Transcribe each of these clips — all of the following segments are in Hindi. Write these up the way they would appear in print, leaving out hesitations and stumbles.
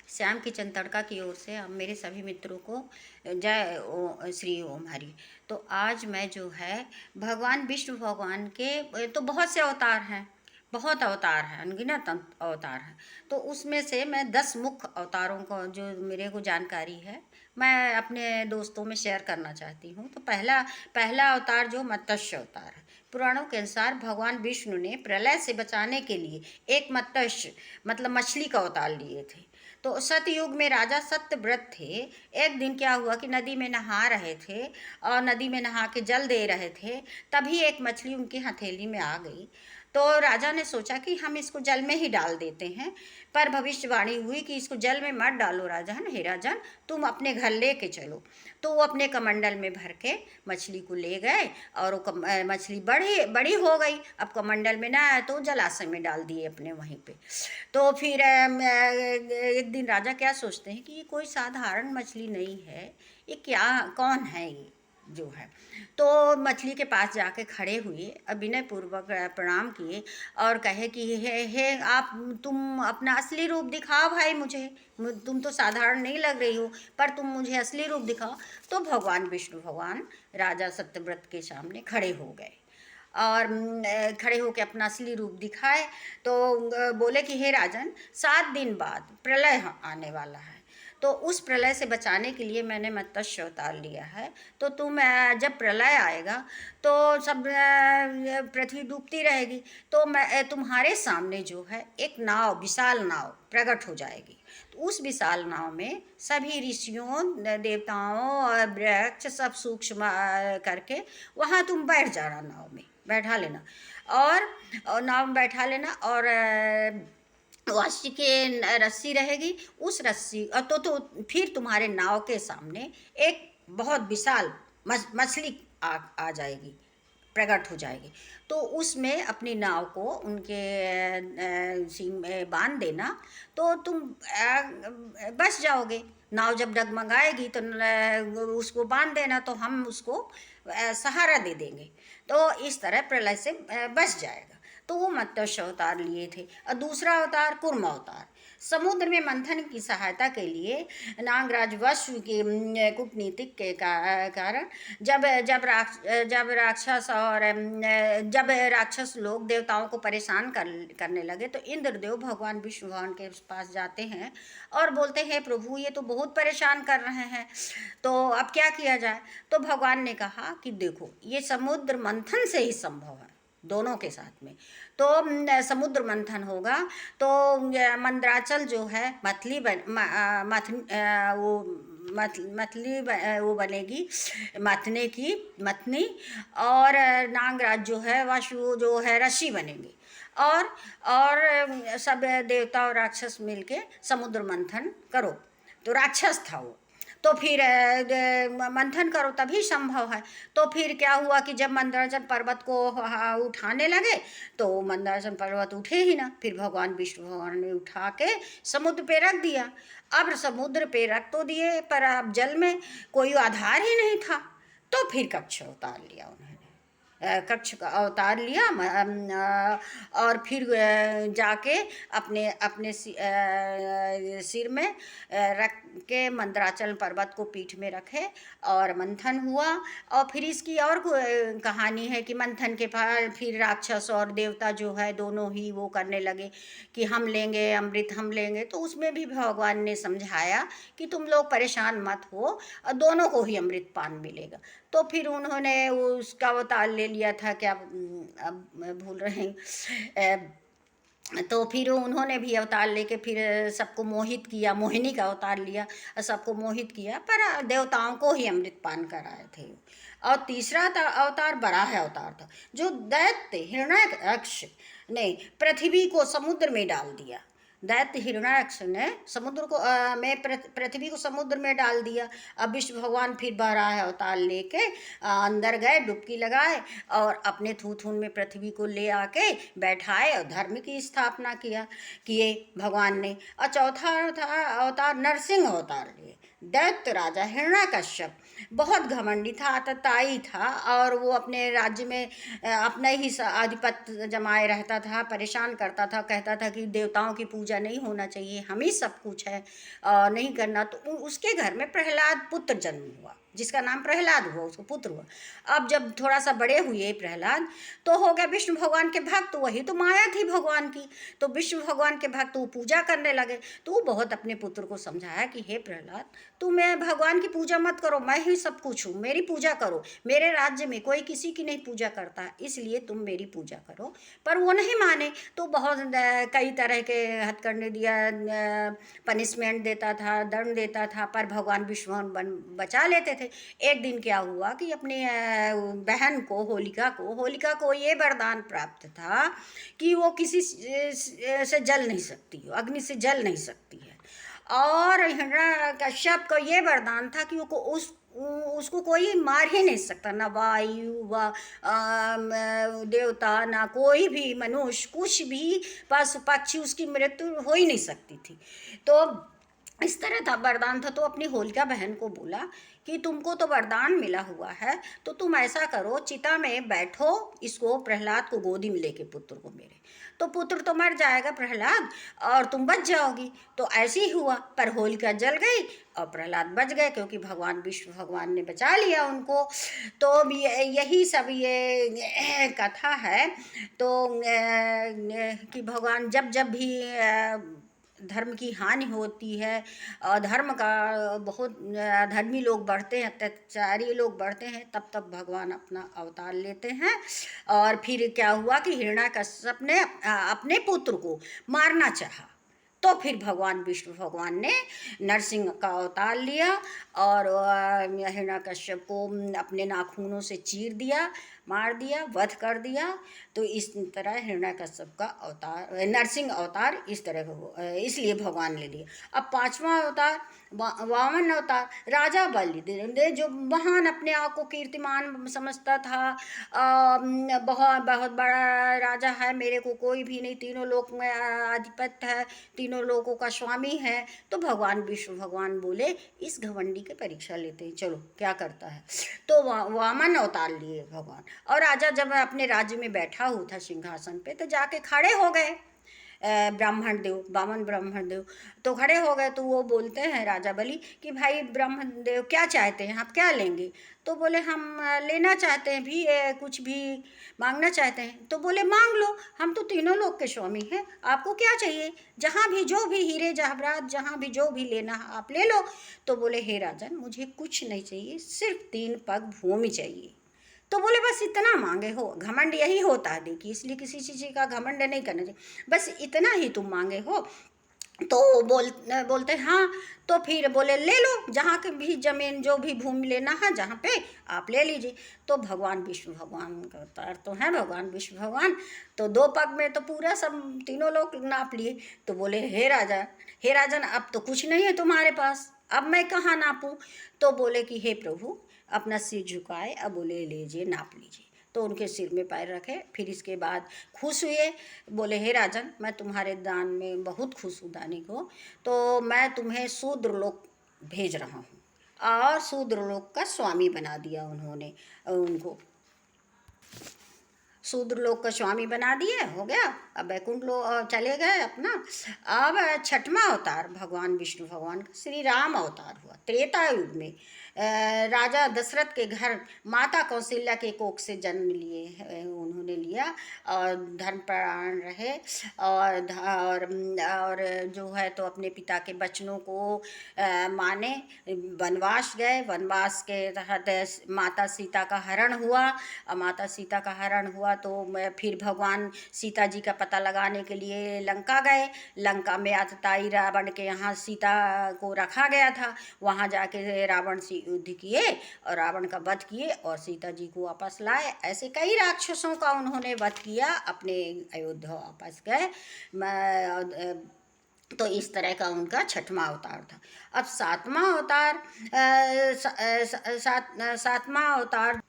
श्याम किचन तड़का की ओर से अब मेरे सभी मित्रों को जय श्री ओम हरि। तो आज मैं जो है भगवान विष्णु भगवान के तो बहुत से अवतार हैं, बहुत अवतार हैं, अनगिनत अवतार हैं। तो उसमें से मैं 10 मुख्य अवतारों को जो मेरे को जानकारी है मैं अपने दोस्तों में शेयर करना चाहती हूँ। तो पहला पहला अवतार जो मत्स्य अवतार है। पुराणों के अनुसार भगवान विष्णु ने प्रलय से बचाने के लिए एक मत्स्य मतलब मछली का अवतार लिए थे। तो सतयुग में राजा सत्यव्रत थे। एक दिन क्या हुआ कि नदी में नहा रहे थे और नदी में नहा के जल दे रहे थे, तभी एक मछली उनकी हथेली में आ गई। तो राजा ने सोचा कि हम इसको जल में ही डाल देते हैं, पर भविष्यवाणी हुई कि इसको जल में मत डालो राजन, हे राजन तुम अपने घर लेके चलो। तो वो अपने कमंडल में भर के मछली को ले गए और वो मछली बड़ी बड़ी हो गई। अब कमंडल में ना आया तो जलाशय में डाल दिए अपने वहीं पे। तो फिर एक दिन राजा क्या सोचते हैं कि ये कोई साधारण मछली नहीं है, ये क्या कौन है ये जो है। तो मछली के पास जाके खड़े हुए, विनय पूर्वक प्रणाम किए और कहे कि हे आप, तुम अपना असली रूप दिखाओ भाई मुझे, तुम तो साधारण नहीं लग रही हो, पर तुम मुझे असली रूप दिखाओ। तो भगवान विष्णु भगवान राजा सत्यव्रत के सामने खड़े हो गए और खड़े होकर अपना असली रूप दिखाए। तो बोले कि हे राजन, 7 दिन बाद प्रलय आने वाला है, तो उस प्रलय से बचाने के लिए मैंने मत्स्य अवतार लिया है। तो तुम जब प्रलय आएगा तो सब पृथ्वी डूबती रहेगी, तो मैं तुम्हारे सामने जो है एक नाव, विशाल नाव प्रकट हो जाएगी। तो उस विशाल नाव में सभी ऋषियों, देवताओं और वृक्ष सब सूक्ष्म करके वहाँ तुम बैठ जाना, नाव में बैठा लेना और नाव में बैठा लेना। और रस्सी के रस्सी रहेगी, उस रस्सी तो फिर तुम्हारे नाव के सामने एक बहुत विशाल मछली आ जाएगी, प्रकट हो जाएगी। तो उसमें अपनी नाव को उनके सींग में बांध देना, तो तुम बच जाओगे। नाव जब डगमगाएगी तो उसको बांध देना, तो हम उसको सहारा दे देंगे, तो इस तरह प्रलय से बच जाएगा। तो वो मत्स्य अवतार लिए थे। और दूसरा अवतार कूर्म अवतार, समुद्र में मंथन की सहायता के लिए नागराज वसु की कूटनीतिक के कारण जब राक्षस और जब राक्षस लोग देवताओं को परेशान करने लगे, तो इंद्रदेव भगवान विष्णु भगवान के पास जाते हैं और बोलते हैं, प्रभु ये तो बहुत परेशान कर रहे हैं, तो अब क्या किया जाए। तो भगवान ने कहा कि देखो, ये समुद्र मंथन से ही संभव है, दोनों के साथ में। तो समुद्र मंथन होगा तो मंदराचल जो है मथली वो मथली वो बनेगी, मथनी। और नागराज जो है वासु जो है रस्सी बनेगी। और सब देवता और राक्षस मिलके समुद्र मंथन करो। तो राक्षस था वो, तो फिर मंथन करो तभी संभव है। तो फिर क्या हुआ कि जब मंदराचल पर्वत को उठाने लगे, तो मंदराचल पर्वत उठे ही ना। फिर भगवान विष्णु भगवान ने उठा के समुद्र पे रख दिया। अब समुद्र पे रख तो दिए, पर अब जल में कोई आधार ही नहीं था। तो फिर कच्छ उतार लिया उन्होंने, कच्छ का अवतार लिया। और फिर जाके अपने अपने सिर में रख के मंदराचल पर्वत को पीठ में रखे और मंथन हुआ। और फिर इसकी और कहानी है कि मंथन के बाद फिर राक्षस और देवता जो है दोनों ही वो करने लगे कि हम लेंगे अमृत, हम लेंगे। तो उसमें भी भगवान ने समझाया कि तुम लोग परेशान मत हो, दोनों को ही अमृत पान मिलेगा। तो फिर उन्होंने उसका अवतार ले लिया था, क्या अब मैं भूल रही हूँ। तो फिर उन्होंने भी अवतार लेके फिर सबको मोहित किया, मोहिनी का अवतार लिया और सबको मोहित किया, पर देवताओं को ही अमृत पान कराए थे। और तीसरा अवतार बराह अवतार था, जो दैत्य हिरण्याक्ष ने पृथ्वी को समुद्र में डाल दिया। दैत्य हिरण्याक्ष ने समुद्र को में पृथ्वी को समुद्र में डाल दिया। अब विष्णु भगवान फिर बराह अवतार लेके अंदर गए, डुबकी लगाए और अपने थूथून में पृथ्वी को ले आके बैठाए और धर्म की स्थापना किए भगवान ने। और चौथा अवतार नरसिंह अवतार लिए। दैत्य राजा हिरण्यकश्यप बहुत घमंडी था, आतताई था, और वो अपने राज्य में अपना ही आधिपत्य जमाए रहता था, परेशान करता था, कहता था कि देवताओं की पूजा नहीं होना चाहिए, हम ही सब कुछ है और नहीं करना। तो उसके घर में प्रहलाद पुत्र जन्म हुआ, जिसका नाम प्रहलाद हुआ, उसको पुत्र हुआ। अब जब थोड़ा सा बड़े हुए प्रहलाद, तो हो गया विष्णु भगवान के भक्त, वही तो माया थी भगवान की। तो विष्णु भगवान के भक्त वो पूजा करने लगे। तो वो बहुत अपने पुत्र को समझाया कि हे प्रहलाद, तुम भगवान की पूजा मत करो, मैं ही सब कुछ हूँ, मेरी पूजा करो, मेरे राज्य में कोई किसी की नहीं पूजा करता, इसलिए तुम मेरी पूजा करो। पर वो नहीं माने, तो बहुत कई तरह के हथकंडे दिया, पनिशमेंट देता था, दंड देता था, पर भगवान विष्णु बचा लेते थे। एक दिन क्या हुआ कि अपनी बहन को, होलिका को ये वरदान प्राप्त था कि वो किसी से जल नहीं सकती, अग्नि से जल नहीं सकती है। और हिरण्यकश्यप को ये वरदान था कि वो उसको कोई मार ही नहीं सकता, ना वायु व देवता, ना कोई भी मनुष्य, कुछ भी पशु पक्षी, उसकी मृत्यु हो ही नहीं सकती थी। तो इस तरह था, वरदान था। तो अपनी होलिका बहन को बोला कि तुमको तो वरदान मिला हुआ है, तो तुम ऐसा करो, चिता में बैठो, इसको प्रहलाद को गोदी में लेके, पुत्र को मेरे, तो पुत्र तो मर जाएगा प्रहलाद और तुम बच जाओगी। तो ऐसे ही हुआ, पर होलिका जल गई और प्रहलाद बच गए, क्योंकि भगवान विष्णु भगवान ने बचा लिया उनको। तो यही सब ये कथा है। तो कि भगवान जब जब भी धर्म की हानि होती है, धर्म का बहुत धर्मी लोग बढ़ते हैं, अत्याचारी लोग बढ़ते हैं, तब तब भगवान अपना अवतार लेते हैं। और फिर क्या हुआ कि हिरण्यकश्यप ने अपने पुत्र को मारना चाहा, तो फिर भगवान विष्णु भगवान ने नरसिंह का अवतार लिया और हिरण्यकश्यप को अपने नाखूनों से चीर दिया, मार दिया, वध कर दिया। तो इस तरह हिरण्यकश्यप का अवतार, नरसिंह अवतार इस तरह का, इसलिए भगवान ले लिया। अब पांचवा अवतार वामन अवतार, राजा बलि, जो महान अपने आप को कीर्तिमान समझता था, बहुत बहुत बड़ा राजा है, मेरे को कोई भी नहीं, तीनों लोक में आधिपत्य है, तीनों लोगों का स्वामी है। तो भगवान विष्णु भगवान बोले इस घमंडी की परीक्षा लेते हैं, चलो क्या करता है। तो वामन अवतार लिए भगवान, और राजा जब अपने राज्य में बैठा हुआ था सिंहासन पे, तो जाके खड़े हो गए ब्राह्मण देव, बामन ब्राह्मण देव, तो खड़े हो गए। तो वो बोलते हैं राजा बलि कि भाई ब्राह्मण देव क्या चाहते हैं, आप क्या लेंगे। तो बोले हम लेना चाहते हैं भी, कुछ भी मांगना चाहते हैं। तो बोले मांग लो, हम तो तीनों लोग के स्वामी हैं, आपको क्या चाहिए, जहाँ भी जो भी हीरे जवाहरात, जहाँ भी जो भी लेना है आप ले लो। तो बोले हे राजन, मुझे कुछ नहीं चाहिए, सिर्फ 3 पग भूमि चाहिए। तो बोले बस इतना मांगे हो, घमंड यही होता है देखिए, इसलिए किसी चीज़ का घमंड नहीं करना चाहिए, बस इतना ही तुम मांगे हो। तो बोलते हाँ। तो फिर बोले ले लो, जहाँ के भी जमीन जो भी भूमि लेना है जहाँ पे आप ले लीजिए। तो भगवान विष्णु भगवान का अवतार तो है भगवान विष्णु भगवान, तो 2 पग में तो पूरा सब तीनों लोग नाप लिए। तो बोले हे राजा, हे राजन, अब तो कुछ नहीं है तुम्हारे पास, अब मैं कहाँ नापूं। तो बोले कि हे प्रभु, अपना सिर झुकाए, अब बोले लीजिए नाप लीजिए। तो उनके सिर में पैर रखे, फिर इसके बाद खुश हुए, बोले हे राजन, मैं तुम्हारे दान में बहुत खुश हूँ दानी को, तो मैं तुम्हें शूद्र लोक भेज रहा हूँ। और शूद्र लोक का स्वामी बना दिया उन्होंने उनको, शूद्र लोक का स्वामी बना दिए, हो गया। अब वैकुंठ लोक चले गए अपना। अब 6वां अवतार भगवान विष्णु भगवान का श्री राम अवतार हुआ त्रेता युग में। राजा दशरथ के घर माता कौशल्या के कोख से जन्म लिए उन्होंने लिया, और धर्मपरायण रहे, और जो है तो अपने पिता के वचनों को माने, वनवास गए, वनवास के तहत माता सीता का हरण हुआ। और माता सीता का हरण हुआ तो फिर भगवान सीता जी का पता लगाने के लिए लंका गए। लंका में आतताई रावण के यहाँ सीता को रखा गया था, वहाँ जाके रावण से युद्ध किए और रावण का वध किए और सीता जी को वापस लाए। ऐसे कई राक्षसों का उन्होंने वध किया, अपने अयोध्या वापस गए। तो इस तरह का उनका 6वां अवतार था। अब 7वां अवतार, सातवां अवतार,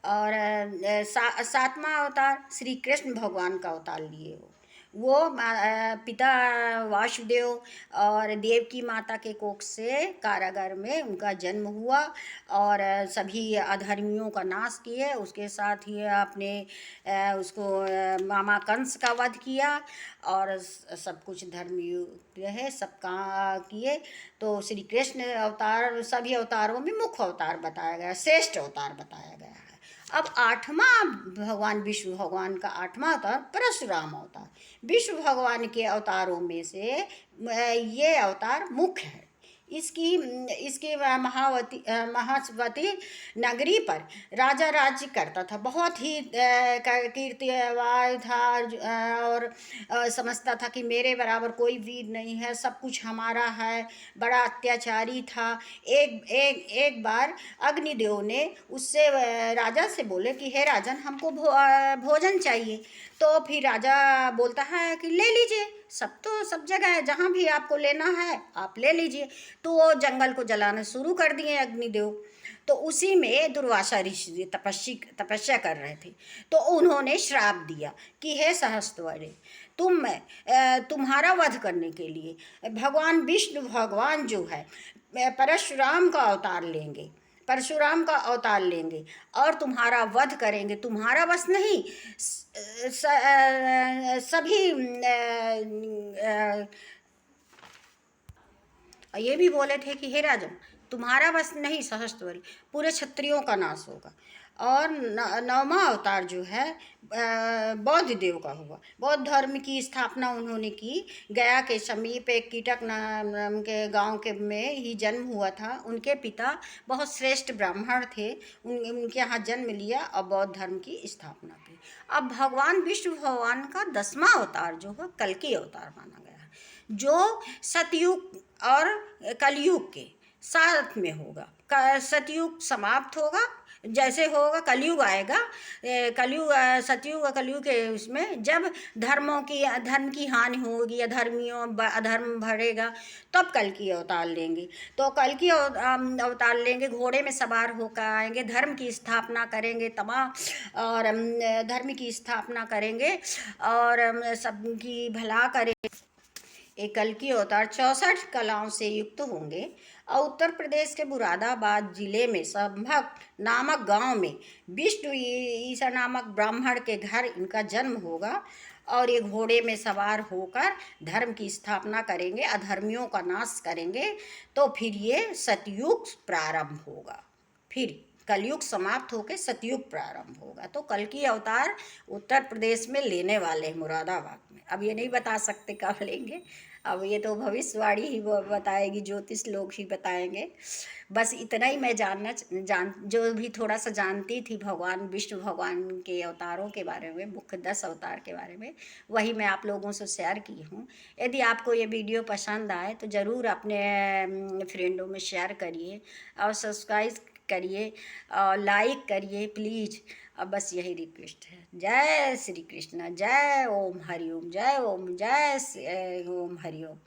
और 7वां अवतार श्री कृष्ण भगवान का अवतार लिए हो। वो पिता वासुदेव और देवकी माता के कोख से कारागार में उनका जन्म हुआ और सभी अधर्मियों का नाश किए। उसके साथ ही अपने उसको मामा कंस का वध किया और सब कुछ धर्मयुक्त है सबका किए। तो श्री कृष्ण अवतार सभी अवतारों में मुख्य अवतार बताया गया, श्रेष्ठ अवतार बताया गया है। अब आठवां भगवान विष्णु भगवान का आठवां अवतार परशुराम अवतार। विष्णु भगवान के अवतारों में से ये अवतार मुख्य है। इसकी इसकी महावती नगरी पर राजा राज्य करता था। बहुत ही कीर्तिवान था और समझता था कि मेरे बराबर कोई वीर नहीं है, सब कुछ हमारा है। बड़ा अत्याचारी था। एक बार अग्निदेव ने उससे राजा से बोले कि हे राजन, हमको भोजन चाहिए। तो फिर राजा बोलता है कि ले लीजिए, सब जगह है, जहाँ भी आपको लेना है आप ले लीजिए। तो वो जंगल को जलाना शुरू कर दिए अग्निदेव। तो उसी में दुर्वासा ऋषि तपस्या कर रहे थे। तो उन्होंने श्राप दिया कि हे सहस्त्रवदने, तुम्हारा वध करने के लिए भगवान विष्णु भगवान जो है परशुराम का अवतार लेंगे, परशुराम का अवतार लेंगे और तुम्हारा वध करेंगे। तुम्हारा बस नहीं, सभी ये भी बोले थे कि हे राजन, तुम्हारा बस नहीं सहस्त्रवरी, पूरे क्षत्रियों का नाश होगा। और नौवां अवतार जो है बौद्ध देव का हुआ। बौद्ध धर्म की स्थापना उन्होंने की। गया के समीप एक कीटक नाम के गांव के में ही जन्म हुआ था। उनके पिता बहुत श्रेष्ठ ब्राह्मण थे। उनके यहाँ जन्म लिया और बौद्ध धर्म की स्थापना की। अब भगवान विष्णु भगवान का 10वां अवतार जो है कल्कि अवतार माना गया है, जो सतयुग और कलयुग के साथ में होगा। सतयुग समाप्त होगा, जैसे होगा कलयुग आएगा। कलयुग सतयुग और कलयुग के उसमें जब धर्म की हानि होगी, अधर्म बढ़ेगा, तब कल की अवतार लेंगे। तो कल की अवतार लेंगे, घोड़े में सवार होकर आएंगे, धर्म की स्थापना करेंगे तमाम, और धर्म की स्थापना करेंगे और सबकी भला करेंगे। एक कल्कि अवतार 64 कलाओं से युक्त होंगे और उत्तर प्रदेश के मुरादाबाद जिले में संभक नामक गांव में विष्णु ईसा नामक ब्राह्मण के घर इनका जन्म होगा और ये घोड़े में सवार होकर धर्म की स्थापना करेंगे, अधर्मियों का नाश करेंगे। तो फिर ये सतयुग प्रारंभ होगा, फिर कलयुग समाप्त होकर सतयुग प्रारंभ होगा। तो कल की अवतार उत्तर प्रदेश में लेने वाले हैं, मुरादाबाद में। अब ये नहीं बता सकते कब लेंगे, अब ये तो भविष्यवाणी ही बताएगी, ज्योतिष लोग ही बताएंगे। बस इतना ही मैं जो भी थोड़ा सा जानती थी भगवान विष्णु भगवान के अवतारों के बारे में, मुख्य 10 अवतार के बारे में, वही मैं आप लोगों से शेयर की हूँ। यदि आपको ये वीडियो पसंद आए तो ज़रूर अपने फ्रेंडों में शेयर करिए और सब्सक्राइब करिए और लाइक करिए प्लीज़। अब बस यही रिक्वेस्ट है। जय श्री कृष्ण, जय ओम हरिओम, जय ओम, जय ओम हरिओम।